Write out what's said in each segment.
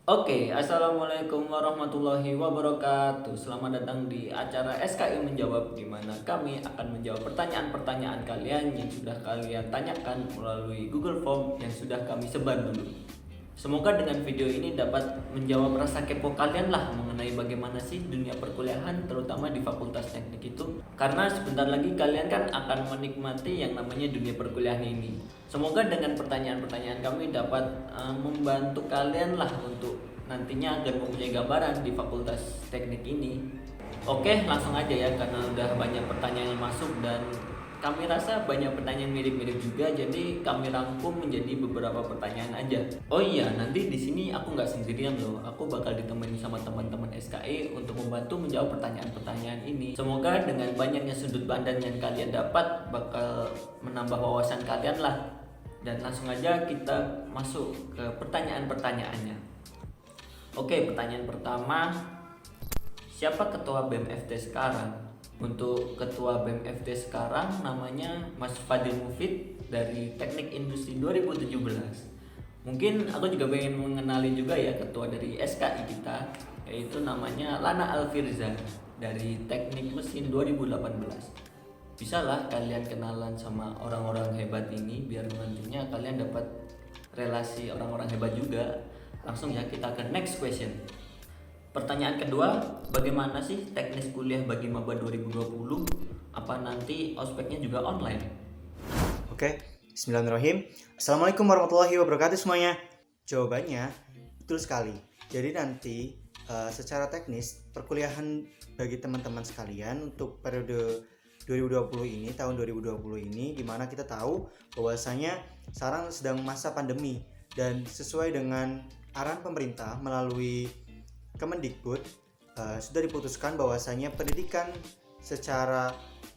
Assalamualaikum warahmatullahi wabarakatuh. Selamat datang di acara SKI Menjawab, di mana kami akan menjawab pertanyaan-pertanyaan kalian yang sudah kalian tanyakan melalui Google Form yang sudah kami sebar dulu. Semoga dengan video ini dapat menjawab rasa kepo kalian lah mengenai bagaimana sih dunia perkuliahan, terutama di Fakultas Teknik itu. Karena sebentar lagi kalian kan akan menikmati yang namanya dunia perkuliahan ini. Semoga dengan pertanyaan-pertanyaan kami dapat membantu kalian lah untuk nantinya agar mempunyai gambaran di Fakultas Teknik ini. Oke, langsung aja ya karena udah banyak pertanyaan yang masuk dan kami rasa banyak pertanyaan mirip-mirip juga, jadi kami rangkum menjadi beberapa pertanyaan aja. Oh iya, nanti di sini aku nggak sendirian loh. Aku bakal ditemani sama teman-teman SKI untuk membantu menjawab pertanyaan-pertanyaan ini. Semoga dengan banyaknya sudut pandang yang kalian dapat bakal menambah wawasan kalian lah. Dan langsung aja kita masuk ke pertanyaan-pertanyaannya. Oke, pertanyaan pertama, siapa ketua BEM-FT sekarang? Untuk ketua BEM-FT sekarang namanya Mas Fadil Mufid dari Teknik Industri 2017. Mungkin aku juga pengen mengenali juga ya ketua dari SKI kita, yaitu namanya Lana Alfirza dari Teknik Mesin 2018. Bisa lah kalian kenalan sama orang-orang hebat ini biar nantinya kalian dapat relasi orang-orang hebat juga. Langsung ya kita ke next question. Pertanyaan kedua, bagaimana sih teknis kuliah bagi maba 2020? Apa nanti ospeknya juga online? Oke, Bismillahirrahmanirrahim. Assalamualaikum warahmatullahi wabarakatuh semuanya. Jawabannya betul sekali. Jadi nanti secara teknis perkuliahan bagi teman-teman sekalian untuk periode 2020 ini, tahun 2020 ini, dimana kita tahu bahwasanya sekarang sedang masa pandemi dan sesuai dengan arahan pemerintah melalui Kemendikbud sudah diputuskan bahwasanya pendidikan secara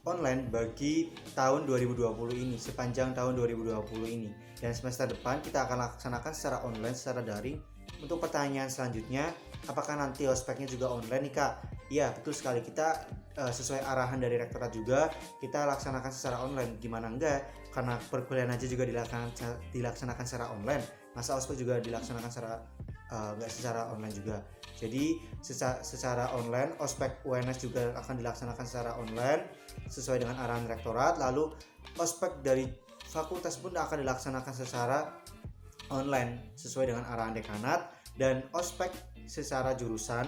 online bagi tahun 2020 ini, sepanjang tahun 2020 ini, dan semester depan kita akan laksanakan secara online, secara daring. Untuk pertanyaan selanjutnya, apakah nanti ospeknya juga online nih Kak? Iya, betul sekali. Kita sesuai arahan dari rektorat juga kita laksanakan secara online. Gimana enggak? Karena perkuliahan aja juga dilaksanakan secara online, masa ospek juga dilaksanakan secara enggak secara online juga. Jadi secara online ospek UNS juga akan dilaksanakan secara online sesuai dengan arahan rektorat. Lalu ospek dari fakultas pun akan dilaksanakan secara online sesuai dengan arahan dekanat, dan ospek secara jurusan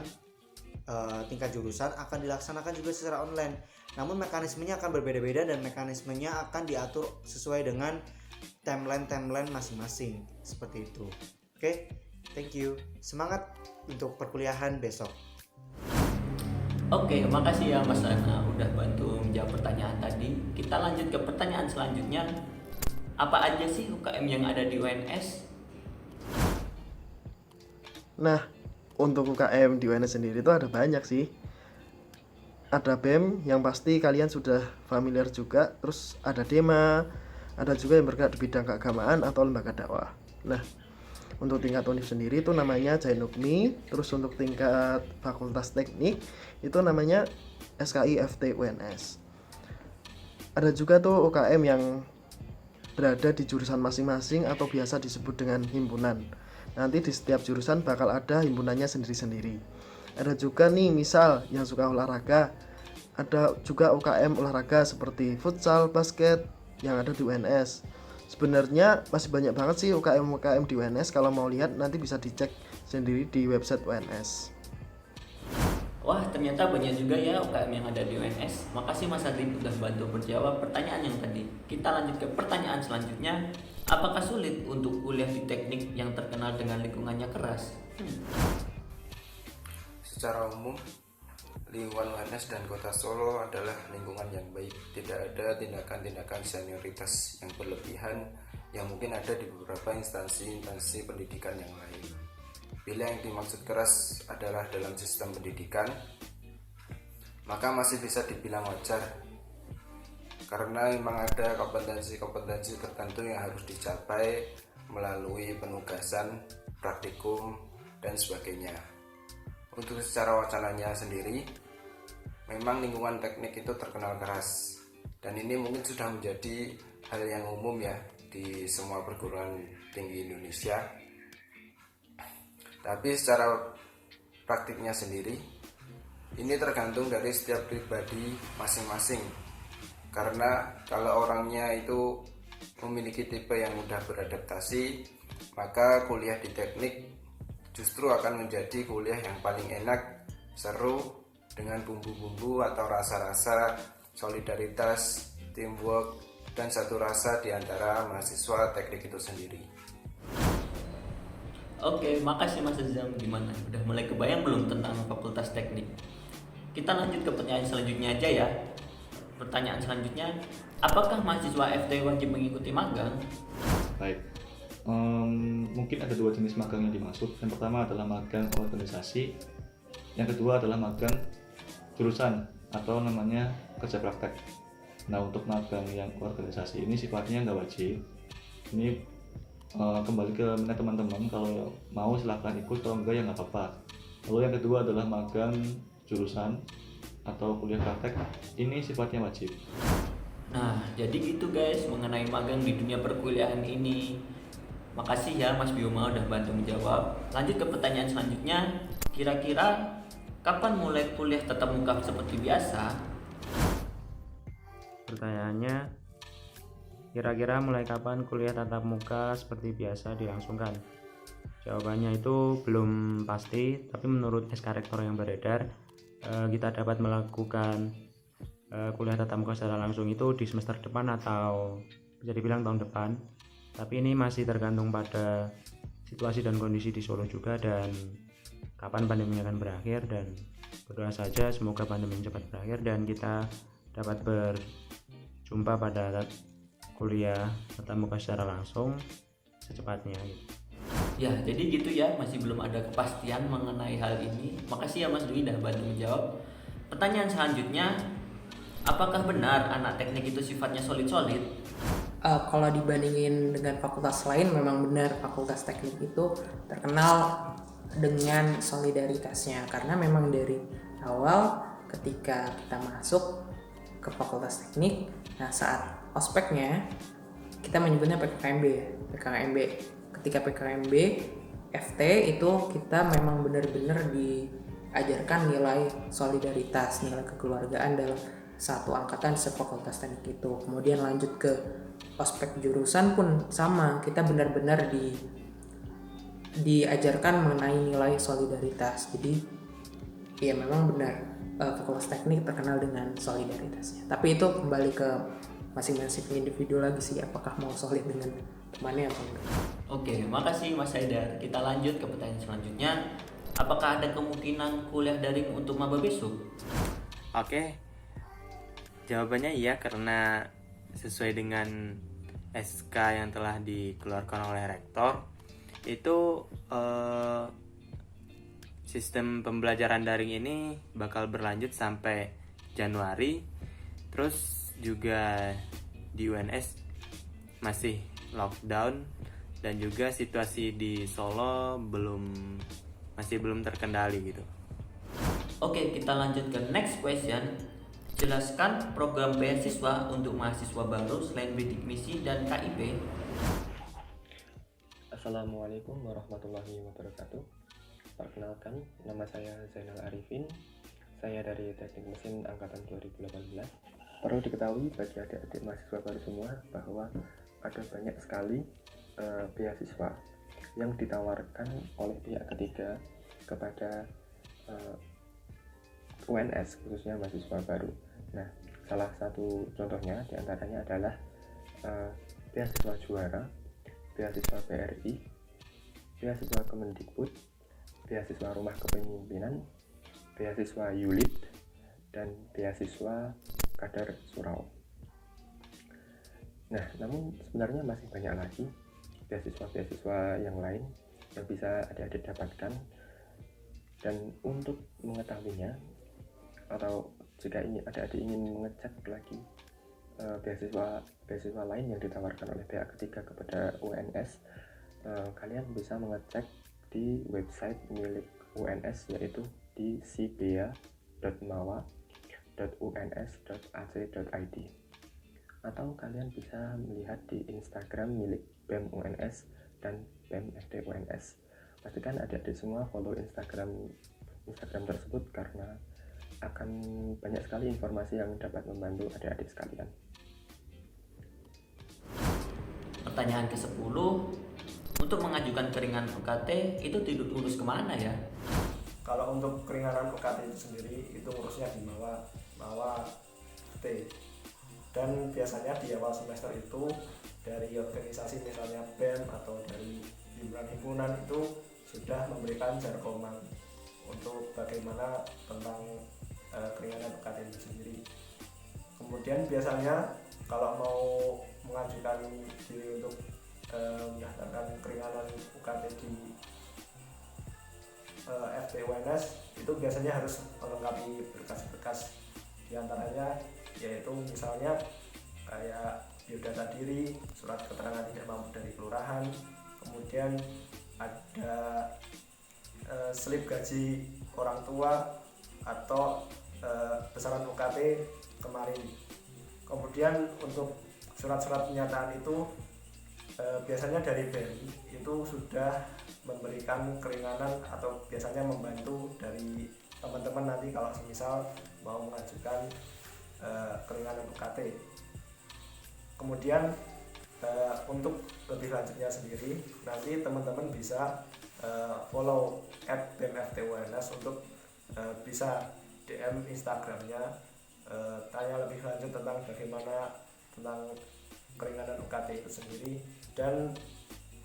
tingkat jurusan akan dilaksanakan juga secara online. Namun mekanismenya akan berbeda-beda dan mekanismenya akan diatur sesuai dengan timeline masing-masing seperti itu. Oke, thank you. Semangat untuk perkuliahan besok. Oke, makasih ya Mas Ana udah bantu menjawab pertanyaan tadi. Kita lanjut ke pertanyaan selanjutnya. Apa aja sih UKM yang ada di UNS? Nah, untuk UKM di UNS sendiri itu ada banyak sih. Ada BEM yang pasti kalian sudah familiar juga, terus ada DEMA, ada juga yang bergerak di bidang keagamaan atau lembaga dakwah. Nah, untuk tingkat univ sendiri itu namanya Jainukmi, terus untuk tingkat fakultas teknik itu namanya SKI FT UNS. Ada juga tuh UKM yang berada di jurusan masing-masing atau biasa disebut dengan himpunan. Nanti di setiap jurusan bakal ada himpunannya sendiri-sendiri. Ada juga nih misal yang suka olahraga, ada juga UKM olahraga seperti futsal, basket yang ada di UNS. Sebenarnya masih banyak banget sih UKM-UKM di UNS. Kalau mau lihat nanti bisa dicek sendiri di website UNS. Wah, ternyata banyak juga ya UKM yang ada di UNS. Makasih Mas Adri udah bantu menjawab pertanyaan yang tadi. Kita lanjut ke pertanyaan selanjutnya. Apakah sulit untuk kuliah di teknik yang terkenal dengan lingkungannya keras? Secara umum, lingkungan UNS dan Kota Solo adalah lingkungan yang baik. Tidak ada tindakan-tindakan senioritas yang berlebihan yang mungkin ada di beberapa instansi pendidikan yang lain. Bila yang dimaksud keras adalah dalam sistem pendidikan, maka masih bisa dibilang wajar, karena memang ada kompetensi-kompetensi tertentu yang harus dicapai melalui penugasan, praktikum, dan sebagainya. Untuk secara wacananya sendiri, memang lingkungan teknik itu terkenal keras, dan ini mungkin sudah menjadi hal yang umum ya di semua perguruan tinggi Indonesia. Tapi secara praktiknya sendiri, ini tergantung dari setiap pribadi masing-masing. Karena kalau orangnya itu memiliki tipe yang mudah beradaptasi, maka kuliah di teknik justru akan menjadi kuliah yang paling enak, seru, dengan bumbu-bumbu atau rasa-rasa solidaritas, teamwork, dan satu rasa di antara mahasiswa teknik itu sendiri. Oke, makasih Mas Azam. Gimana? Udah mulai kebayang belum tentang fakultas teknik? Kita lanjut ke pertanyaan selanjutnya aja ya. Pertanyaan selanjutnya, apakah mahasiswa FT wajib mengikuti magang? Baik, mungkin ada dua jenis magang yang dimaksud. Yang pertama adalah magang organisasi, yang kedua adalah magang jurusan atau namanya kerja praktek. Nah, untuk magang yang organisasi ini sifatnya nggak wajib. Ini kembali ke minat teman-teman, kalau mau silahkan ikut, kalau enggak ya nggak apa-apa. Lalu yang kedua adalah magang jurusan atau kuliah praktek, ini sifatnya wajib. Nah, jadi gitu guys mengenai magang di dunia perkuliahan ini. Makasih ya Mas Bioma udah bantu menjawab. Lanjut ke pertanyaan selanjutnya. Kira-kira kapan mulai kuliah tatap muka seperti biasa? Pertanyaannya, kira-kira mulai kapan kuliah tatap muka seperti biasa dilangsungkan? Jawabannya itu belum pasti, tapi menurut SK Rektor yang beredar, kita dapat melakukan kuliah tatap muka secara langsung itu di semester depan atau bisa dibilang tahun depan. Tapi ini masih tergantung pada situasi dan kondisi di Solo juga dan kapan pandemi akan berakhir, dan berdoa saja semoga pandemi cepat berakhir dan kita dapat berjumpa pada kuliah tatap muka secara langsung secepatnya gitu. Ya, jadi gitu ya, masih belum ada kepastian mengenai hal ini. Makasih ya Mas Dwi udah bantu menjawab. Pertanyaan selanjutnya, apakah benar anak teknik itu sifatnya solid-solid? Kalau dibandingin dengan fakultas lain, memang benar fakultas teknik itu terkenal dengan solidaritasnya, karena memang dari awal ketika kita masuk ke fakultas teknik, nah saat ospeknya kita menyebutnya PKKMB ya, PKKMB. Ketika PKKMB FT itu kita memang benar-benar diajarkan nilai solidaritas, nilai kekeluargaan dalam satu angkatan sefakultas teknik itu. Kemudian lanjut ke ospek jurusan pun sama, kita benar-benar diajarkan mengenai nilai solidaritas. Jadi ya memang benar fakultas teknik terkenal dengan solidaritasnya. Tapi itu kembali ke masing-masing individu lagi sih, apakah mau solid dengan temannya atau enggak. Oke, makasih Mas Haidar. Kita lanjut ke pertanyaan selanjutnya. Apakah ada kemungkinan kuliah daring untuk maba besok? Oke, jawabannya iya, karena sesuai dengan SK yang telah dikeluarkan oleh rektor, itu sistem pembelajaran daring ini bakal berlanjut sampai Januari. Terus juga di UNS masih lockdown dan juga situasi di Solo masih belum terkendali gitu. Oke, kita lanjut ke next question. Jelaskan program beasiswa untuk mahasiswa baru selain bidik misi dan KIP. Assalamualaikum warahmatullahi wabarakatuh. Perkenalkan, nama saya Zainal Arifin. Saya dari Teknik Mesin Angkatan 2018. Perlu diketahui bagi adik-adik mahasiswa baru semua bahwa ada banyak sekali beasiswa yang ditawarkan oleh pihak ketiga kepada UNS, khususnya mahasiswa baru. Nah, salah satu contohnya diantaranya adalah beasiswa juara, beasiswa BRI, beasiswa Kemendikbud, beasiswa Rumah Kepemimpinan, beasiswa Yulid, dan beasiswa Kadar Surau. Nah, namun sebenarnya masih banyak lagi beasiswa-beasiswa yang lain yang bisa adik-adik dapatkan. Dan untuk mengetahuinya, atau jika adik-adik ingin mengecek lagi beasiswa lain yang ditawarkan oleh pihak ketiga kepada UNS, kalian bisa mengecek di website milik UNS, yaitu di sibea.mawa.uns.ac.id, atau kalian bisa melihat di Instagram milik BEM UNS dan BEM FT UNS. pastikan adik-adik semua follow Instagram tersebut karena akan banyak sekali informasi yang dapat membantu adik-adik sekalian. Pertanyaan ke-10, untuk mengajukan keringanan UKT itu diurus kemana ya? Kalau untuk keringanan UKT itu sendiri itu urusnya di bawah T, dan biasanya di awal semester itu dari organisasi misalnya BEM atau dari himpunan itu sudah memberikan jargoman untuk bagaimana tentang keringanan UKT itu sendiri. Kemudian biasanya kalau mau mengajukan diri untuk mendaftarkan keringanan UKT di FT-UNS itu biasanya harus melengkapi berkas-berkas, diantaranya yaitu misalnya kayak biodata diri, surat keterangan tidak mampu dari kelurahan, kemudian ada slip gaji orang tua atau besaran UKT kemarin. Kemudian untuk surat-surat pernyataan itu biasanya dari BEM itu sudah memberikan keringanan atau biasanya membantu dari teman-teman nanti kalau misal mau mengajukan keringanan UKT. Kemudian untuk lebih lanjutnya sendiri nanti teman-teman bisa follow @BEMFTUNS untuk bisa DM Instagramnya, tanya lebih lanjut tentang bagaimana tentang keringanan UKT itu sendiri, dan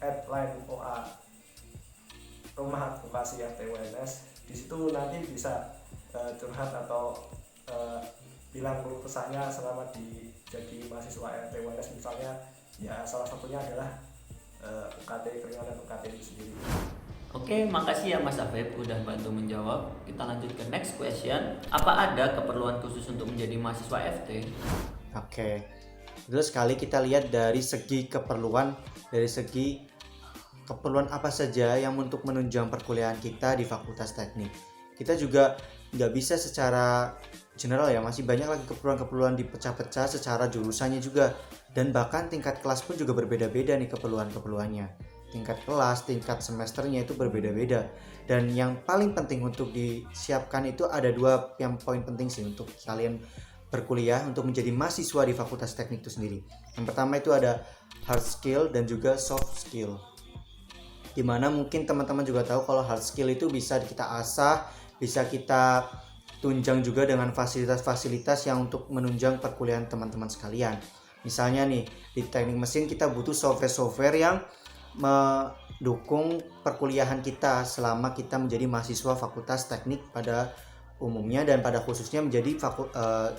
@line OA Rumah Advokasi FT-UNS. Di situ nanti bisa curhat atau bilang keluh kesahnya selama jadi mahasiswa FT-UNS, misalnya ya salah satunya adalah UKT, keringanan UKT itu sendiri. Oke, makasih ya Mas Afif udah bantu menjawab. Kita lanjut ke next question. Apa ada keperluan khusus untuk menjadi mahasiswa FT? Oke, betul sekali. Kita lihat dari segi keperluan apa saja yang untuk menunjang perkuliahan kita di Fakultas Teknik. Kita juga nggak bisa secara general ya, masih banyak lagi keperluan-keperluan dipecah-pecah secara jurusannya juga, dan bahkan tingkat kelas pun juga berbeda-beda nih keperluannya. Tingkat kelas, tingkat semesternya itu berbeda-beda, dan yang paling penting untuk disiapkan itu ada dua yang poin penting sih untuk kalian berkuliah untuk menjadi mahasiswa di Fakultas Teknik itu sendiri. Yang pertama itu ada hard skill dan juga soft skill, dimana mungkin teman-teman juga tahu kalau hard skill itu bisa kita asah, bisa kita tunjang juga dengan fasilitas-fasilitas yang untuk menunjang perkuliahan teman-teman sekalian. Misalnya nih, di teknik mesin kita butuh software-software yang mendukung perkuliahan kita selama kita menjadi mahasiswa Fakultas Teknik pada umumnya, dan pada khususnya menjadi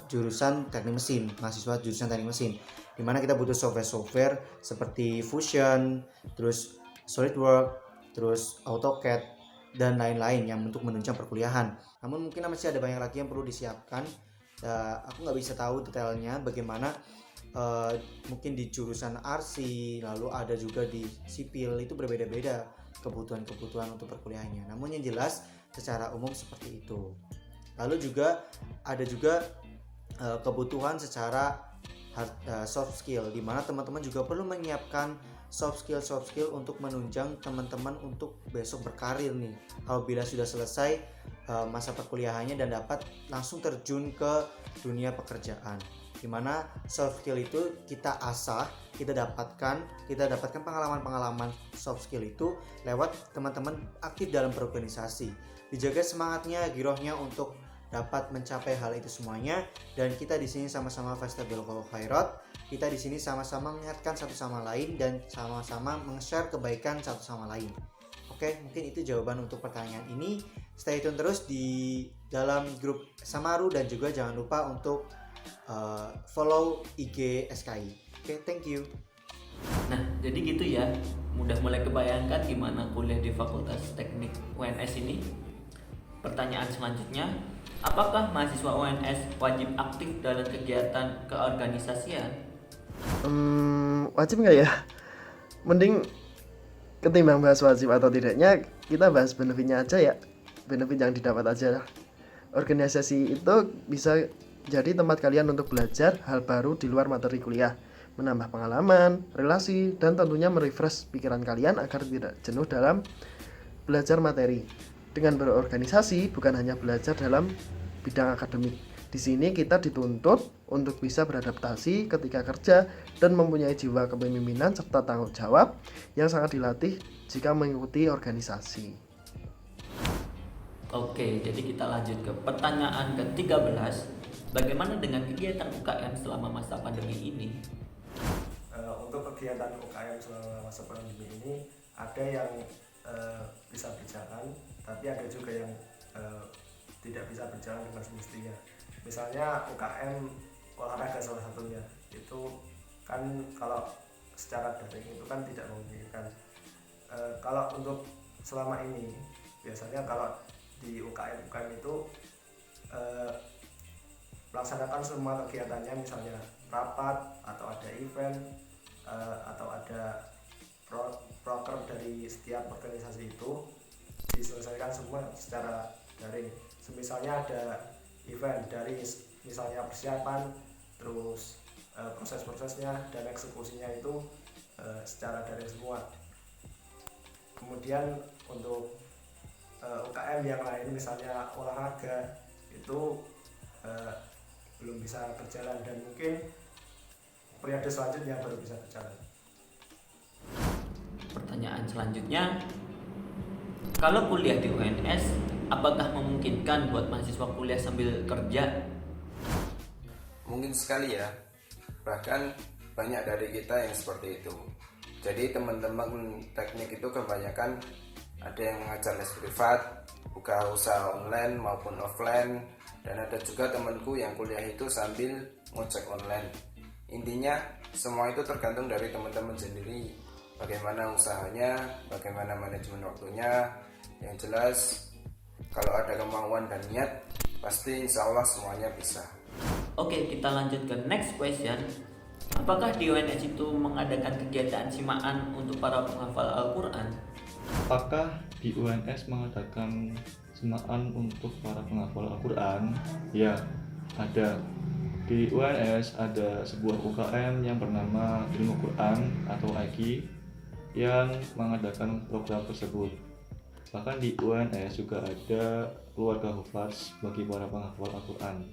jurusan teknik mesin, mahasiswa jurusan teknik mesin, dimana kita butuh software-software seperti Fusion, terus SolidWorks, terus AutoCAD, dan lain-lain yang untuk menunjang perkuliahan. Namun mungkin masih ada banyak lagi yang perlu disiapkan. Aku nggak bisa tahu detailnya bagaimana, mungkin di jurusan RC, lalu ada juga di sipil, itu berbeda-beda kebutuhan untuk perkuliahannya. Namun yang jelas secara umum seperti itu. Lalu juga ada kebutuhan secara soft skill, di mana teman-teman juga perlu menyiapkan soft skill untuk menunjang teman-teman untuk besok berkarir nih apabila sudah selesai masa perkuliahannya dan dapat langsung terjun ke dunia pekerjaan, dimana soft skill itu kita asah, kita dapatkan pengalaman soft skill itu lewat teman-teman aktif dalam berorganisasi, dijaga semangatnya, girohnya untuk dapat mencapai hal itu semuanya. Dan kita di sini sama-sama fastabiqul khairat, kita di sini sama-sama mengingatkan satu sama lain dan sama-sama meng-share kebaikan satu sama lain. Oke, mungkin itu jawaban untuk pertanyaan ini. Stay tune terus di dalam grup Samaru, dan juga jangan lupa untuk follow IG SKI. Oke, thank you. Nah, jadi gitu ya. Mudah mulai kebayangkan gimana kuliah di Fakultas Teknik UNS ini. Pertanyaan selanjutnya, apakah mahasiswa UNS wajib aktif dalam kegiatan keorganisasian? Wajib nggak ya? Mending ketimbang bahas wajib atau tidaknya, kita bahas benefitnya aja ya. Benefit yang didapat aja. Organisasi itu bisa jadi tempat kalian untuk belajar hal baru di luar materi kuliah, menambah pengalaman, relasi, dan tentunya merefresh pikiran kalian agar tidak jenuh dalam belajar materi. Dengan berorganisasi bukan hanya belajar dalam bidang akademik. Di sini kita dituntut untuk bisa beradaptasi ketika kerja dan mempunyai jiwa kepemimpinan serta tanggung jawab yang sangat dilatih jika mengikuti organisasi. Oke, jadi kita lanjut ke pertanyaan ke-13. Bagaimana dengan kegiatan UKM selama masa pandemi ini? Untuk kegiatan UKM selama masa pandemi ini ada yang bisa berjalan, tapi ada juga yang tidak bisa berjalan dengan semestinya. Misalnya UKM olahraga salah satunya, itu kan kalau secara daring itu kan tidak memungkinkan. Kalau untuk selama ini biasanya kalau di UKM itu melaksanakan semua kegiatannya, misalnya rapat atau ada event atau ada proker dari setiap organisasi itu diselesaikan semua secara daring. Misalnya ada event dari misalnya persiapan, terus proses-prosesnya dan eksekusinya itu secara daring semua. Kemudian untuk UKM yang lain misalnya olahraga itu belum bisa berjalan dan mungkin periode selanjutnya baru bisa berjalan. Pertanyaan selanjutnya, kalau kuliah di UNS, apakah memungkinkan buat mahasiswa kuliah sambil kerja? Mungkin sekali ya, bahkan banyak dari kita yang seperti itu. Jadi teman-teman teknik itu kebanyakan ada yang mengajar les privat, buka usaha online maupun offline, dan ada juga temanku yang kuliah itu sambil ngojek online. Intinya semua itu tergantung dari teman-teman sendiri, bagaimana usahanya, bagaimana manajemen waktunya. Yang jelas kalau ada kemauan dan niat, pasti insya Allah semuanya bisa. Oke, kita lanjut ke next question. Apakah di UNS itu mengadakan kegiatan simaan untuk para penghafal Al-Quran? Apakah di UNS mengadakan semaan untuk para penghafal Al-Quran? Ya, ada. Di UNS ada sebuah UKM yang bernama Ilmu Quran atau IQ yang mengadakan program tersebut. Bahkan di UNS juga ada keluarga hufaz bagi para penghafal Al-Quran.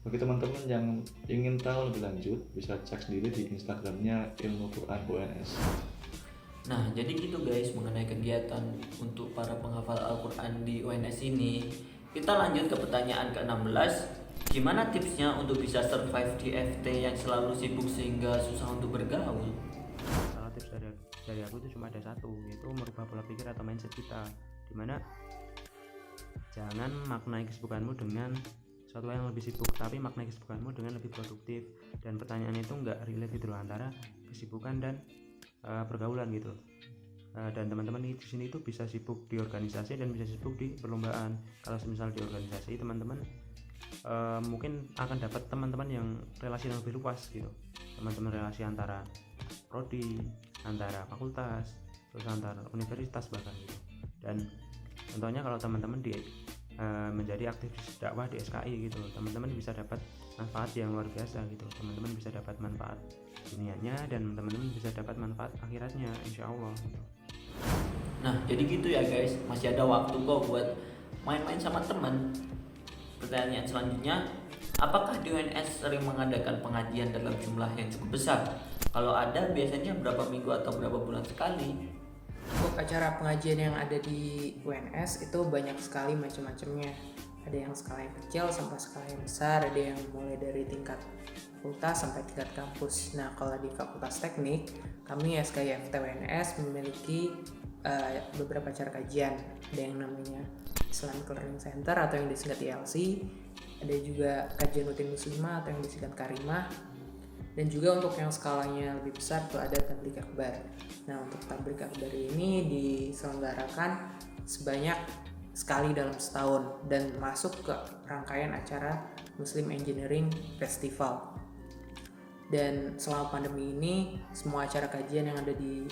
Bagi teman-teman yang ingin tahu lebih lanjut, bisa cek sendiri di Instagramnya Ilmu Quran UNS. Nah, jadi gitu guys mengenai kegiatan untuk para penghafal Al-Quran di UNS ini. Kita lanjut ke pertanyaan ke-16. Gimana tipsnya untuk bisa survive di FT yang selalu sibuk sehingga susah untuk bergaul? Salah tips dari aku itu cuma ada satu, yaitu merubah pola pikir atau mindset kita, dimana jangan maknai kesibukanmu dengan sesuatu yang lebih sibuk, tapi maknai kesibukanmu dengan lebih produktif. Dan pertanyaan itu nggak relate gitu loh antara kesibukan dan pergaulan gitu. Dan teman-teman di sini itu bisa sibuk di organisasi dan bisa sibuk di perlombaan. Kalau misal di organisasi teman-teman mungkin akan dapat teman-teman yang relasi yang lebih luas gitu, teman-teman relasi antara prodi, antara fakultas, terus antar universitas bahkan gitu. Dan contohnya kalau teman-teman di menjadi aktivis dakwah di SKI gitu, teman-teman bisa dapat manfaat yang luar biasa gitu. Teman-teman bisa dapat manfaat dunianya dan teman-teman bisa dapat manfaat akhiratnya insya Allah gitu. Nah, jadi gitu ya guys, masih ada waktu kok buat main-main sama teman. Pertanyaan selanjutnya, apakah di UNS sering mengadakan pengajian dalam jumlah yang cukup besar? Kalau ada, biasanya berapa minggu atau berapa bulan sekali? Untuk acara pengajian yang ada di UNS itu banyak sekali macam-macamnya. Ada yang skala yang kecil sampai skala yang besar, ada yang mulai dari tingkat fakultas sampai tingkat kampus. Nah, kalau di Fakultas Teknik, kami SKIFT UNS memiliki beberapa acara kajian. Ada yang namanya Islamic Learning Center atau yang disingkat ILC, ada juga kajian rutin muslimah atau yang disingkat karimah, dan juga untuk yang skalanya lebih besar itu ada tabligh akbar. Nah, untuk tabligh akbar ini diselenggarakan sebanyak sekali dalam setahun dan masuk ke rangkaian acara Muslim Engineering Festival. Dan selama pandemi ini semua acara kajian yang ada di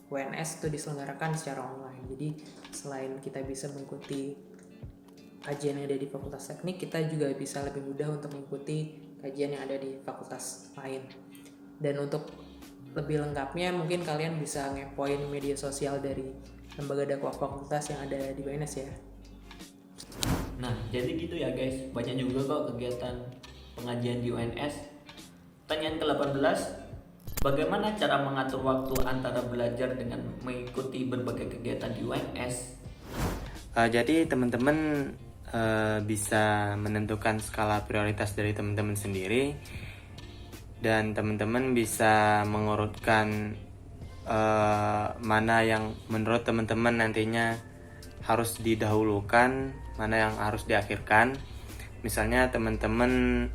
UNS itu diselenggarakan secara online. Jadi selain kita bisa mengikuti kajian yang ada di Fakultas Teknik, kita juga bisa lebih mudah untuk mengikuti kajian yang ada di fakultas lain. Dan untuk lebih lengkapnya mungkin kalian bisa ngepoin media sosial dari lembaga dakwah fakultas yang ada di UNS ya. Nah, jadi gitu ya guys, banyak juga kok kegiatan pengajian di UNS. Pertanyaan ke-18, bagaimana cara mengatur waktu antara belajar dengan mengikuti berbagai kegiatan di UNS? Jadi teman-teman bisa menentukan skala prioritas dari teman-teman sendiri, dan teman-teman bisa mengurutkan mana yang menurut teman-teman nantinya harus didahulukan, mana yang harus diakhirkan. Misalnya teman-teman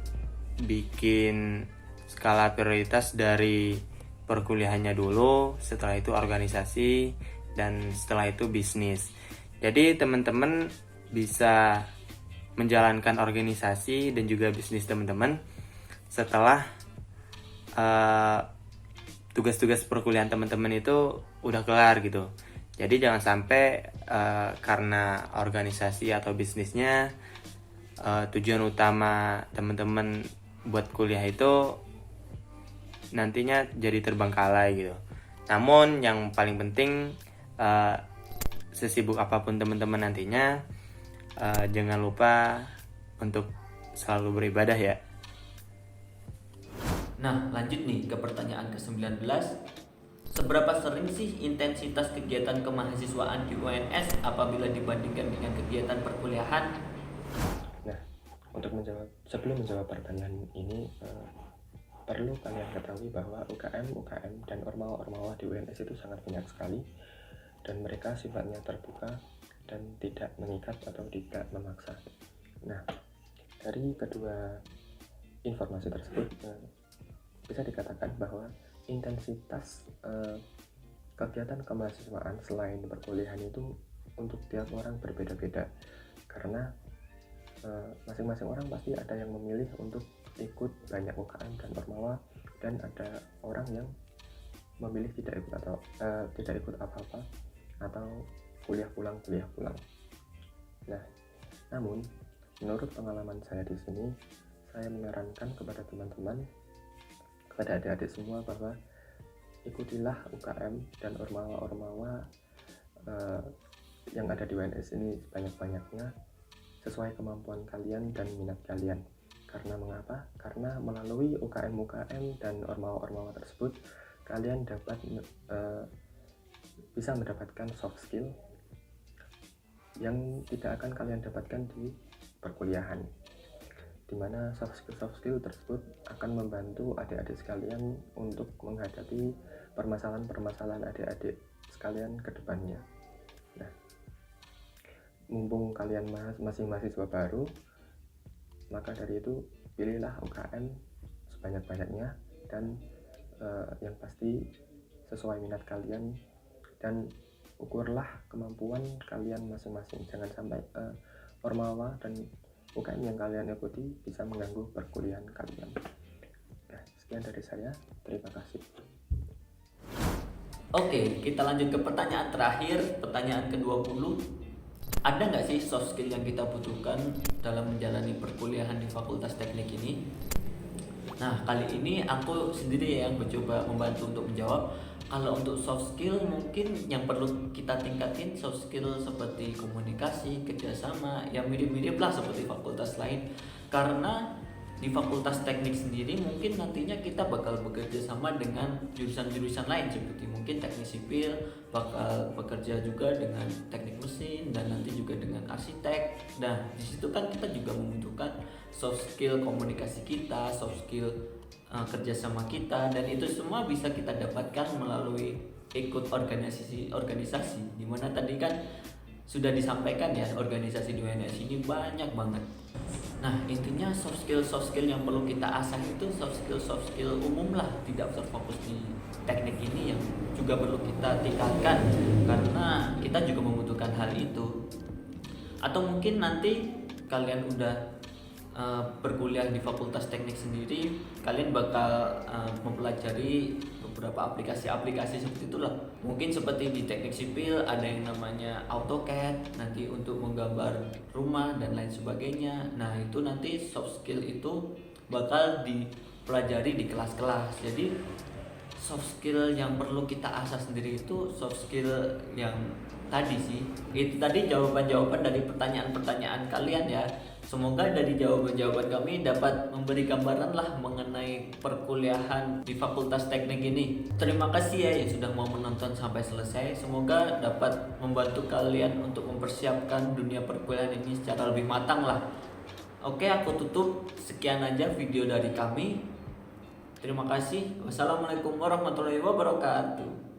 bikin skala prioritas dari perkuliahannya dulu, setelah itu organisasi, dan setelah itu bisnis. Jadi teman-teman bisa menjalankan organisasi dan juga bisnis teman-teman setelah tugas-tugas perkuliahan teman-teman itu udah kelar gitu. Jadi jangan sampai karena organisasi atau bisnisnya tujuan utama teman-teman buat kuliah itu nantinya jadi terbengkalai gitu. Namun yang paling penting, sesibuk apapun teman-teman nantinya, jangan lupa untuk selalu beribadah ya. Nah, lanjut nih ke pertanyaan ke-19. Seberapa sering sih intensitas kegiatan kemahasiswaan di UNS apabila dibandingkan dengan kegiatan perkuliahan? Nah, sebelum menjawab pertanyaan ini, perlu kalian ketahui bahwa UKM dan ormawa-ormawa di UNS itu sangat banyak sekali, dan mereka sifatnya terbuka dan tidak mengikat atau tidak memaksa. Nah, dari kedua informasi tersebut bisa dikatakan bahwa intensitas kegiatan kemahasiswaan selain perkuliahan itu untuk tiap orang berbeda-beda, karena masing-masing orang pasti ada yang memilih untuk ikut banyak UKM dan ormawa, dan ada orang yang memilih tidak ikut apa-apa atau kuliah pulang. Nah, namun menurut pengalaman saya di sini, saya menyarankan kepada teman-teman, kepada adik-adik semua, bahwa ikutilah UKM dan ormawa-ormawa yang ada di UNS ini sebanyak-banyaknya sesuai kemampuan kalian dan minat kalian. Karena mengapa? Karena melalui UKM dan ormawa-ormawa tersebut, kalian dapat bisa mendapatkan soft skill yang tidak akan kalian dapatkan di perkuliahan, dimana soft skill tersebut akan membantu adik-adik sekalian untuk menghadapi permasalahan adik-adik sekalian ke depannya. Nah, mumpung kalian masih mahasiswa baru, maka dari itu pilihlah UKM sebanyak-banyaknya, dan yang pasti sesuai minat kalian, dan ukurlah kemampuan kalian masing-masing. Jangan sampai ormawa dan UKM yang kalian ikuti bisa mengganggu perkuliahan kalian. Nah, sekian dari saya. Terima kasih. Oke, kita lanjut ke pertanyaan terakhir, pertanyaan ke-20. Ada nggak sih soft skill yang kita butuhkan dalam menjalani perkuliahan di Fakultas Teknik ini? Nah, kali ini aku sendiri yang mencoba membantu untuk menjawab. Kalau untuk soft skill mungkin yang perlu kita tingkatin soft skill seperti komunikasi, kerjasama, yang mirip-mirip lah seperti fakultas lain. Karena di Fakultas Teknik sendiri mungkin nantinya kita bakal bekerja sama dengan jurusan-jurusan lain, seperti mungkin teknik sipil bakal bekerja juga dengan teknik mesin, dan nanti juga dengan arsitek. Nah, di situ kan kita juga membutuhkan soft skill komunikasi kita, soft skill kerjasama kita, dan itu semua bisa kita dapatkan melalui ikut organisasi, dimana tadi kan sudah disampaikan ya, organisasi di UNS ini banyak banget. Nah, intinya soft skill yang perlu kita asah itu soft skill umum lah, tidak terfokus di teknik ini, yang juga perlu kita tingkatkan karena kita juga membutuhkan hal itu. Atau mungkin nanti kalian udah berkuliah di Fakultas Teknik sendiri, kalian bakal mempelajari beberapa aplikasi seperti itulah. Mungkin seperti di teknik sipil ada yang namanya AutoCAD, nanti untuk menggambar rumah dan lain sebagainya. Nah, itu nanti soft skill itu bakal dipelajari di kelas-kelas. Jadi soft skill yang perlu kita asah sendiri itu soft skill yang tadi sih. Itu tadi jawaban-jawaban dari pertanyaan-pertanyaan kalian ya. Semoga dari jawaban-jawaban kami dapat memberi gambaran lah mengenai perkuliahan di Fakultas Teknik ini. Terima kasih ya yang sudah mau menonton sampai selesai. Semoga dapat membantu kalian untuk mempersiapkan dunia perkuliahan ini secara lebih matang lah. Oke, aku tutup. Sekian aja video dari kami. Terima kasih. Wassalamualaikum warahmatullahi wabarakatuh.